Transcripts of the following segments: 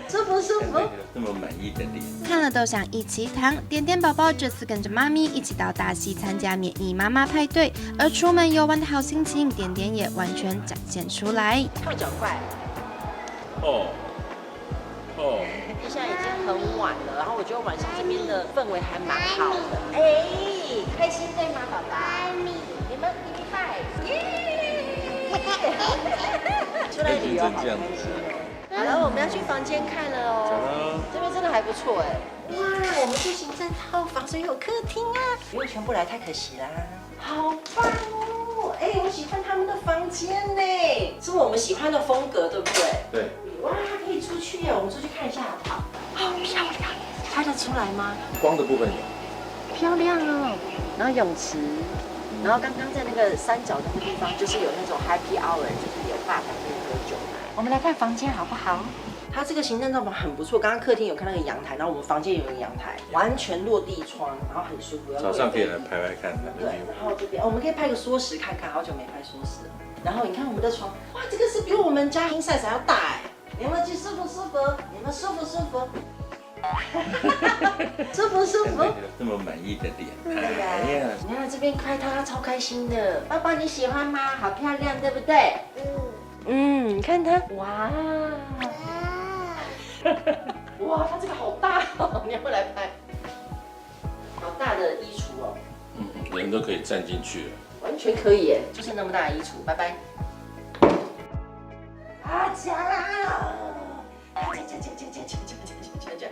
舒不舒服？那么满意的脸。看了都想一起躺。点点宝宝这次跟着妈咪一起到大溪参加免疫妈妈派对，而出门游玩的好心情，点点也完全展现出来。跳脚快。哦。现在已经很晚了，然后我觉得晚上这边的氛围还蛮好的。哎，开心对吗，宝宝？你们一起拜，耶！出来旅游好开心哦。好了，我们要去房间看了哦。这边真的还不错哎。哇，我们住行政套房，所以有客厅啊。不用全部来太可惜啦。好棒哦！哎，我喜欢他们的房间呢，是我们喜欢的风格，对不对？对。哇，可以出去耶！我们出去看一下好不好？好漂亮，拍得出来吗？光的部分有。漂亮哦。然后泳池，然后刚刚在那个山脚的那个地方，就是有那种 happy hour，就是有爸爸可以喝酒。我们来看房间好不好？它这个行政套房很不错，刚刚客厅有看到一个阳台，然后我们房间有一个阳台，完全落地窗，然后很舒服。早上可以来拍拍看。对，然后这边我们可以拍个缩时看看，好久没拍缩时了。然后你看我们的床，哇，这个是比我们家 king size 还要大哎！有没有舒不舒服？你们舒不舒服？舒不舒服？那么满意的脸。对呀，你看这边开它超开心的。爸爸你喜欢吗？好漂亮，对不对？你看它，哇，哇，它这个好大哦！你要不要来拍？好大的衣橱哦。人都可以站进去了。完全可以耶，就是那么大的衣橱。拜拜。阿强，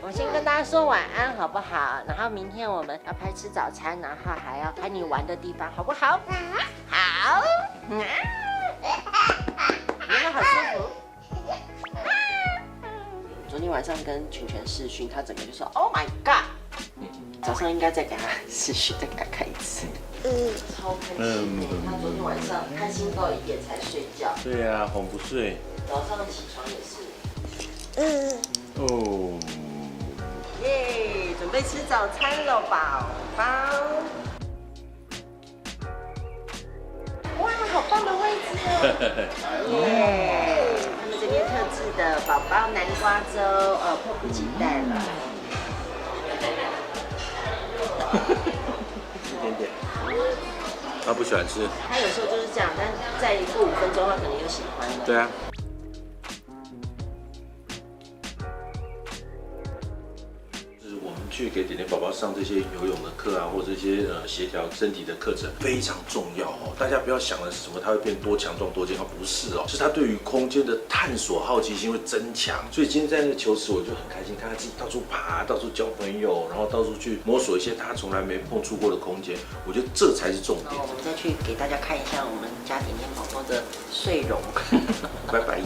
我先跟大家说晚安好不好？然后明天我们要拍吃早餐，然后还要拍你玩的地方，好不好？好。你有没有好舒服？昨天晚上跟全全视讯，他整个就说 Oh my God。早上应该再给他视讯，再给他看一次。超开心的。他昨天晚上开心到1点才睡觉。对呀，哄不睡。早上起床也是。哦。耶，准备吃早餐了，宝宝。哇，好棒的位置哦！耶，他们这边特制的宝宝南瓜粥，迫不及待了。一点点。他不喜欢吃。他有时候就是这样，但再过5分钟，他可能又喜欢了。对啊。去给点点宝宝上这些游泳的课啊，或者这些协调身体的课程非常重要哦。大家不要想了什么他会变多强壮多健康，不是哦，是他对于空间的探索好奇心会增强。所以今天在那个球池，我就很开心，看他自己到处爬，到处交朋友，然后到处去摸索一些他从来没碰触过的空间。我觉得这才是重点。我们再去给大家看一下我们家点点宝宝的睡容。拜拜。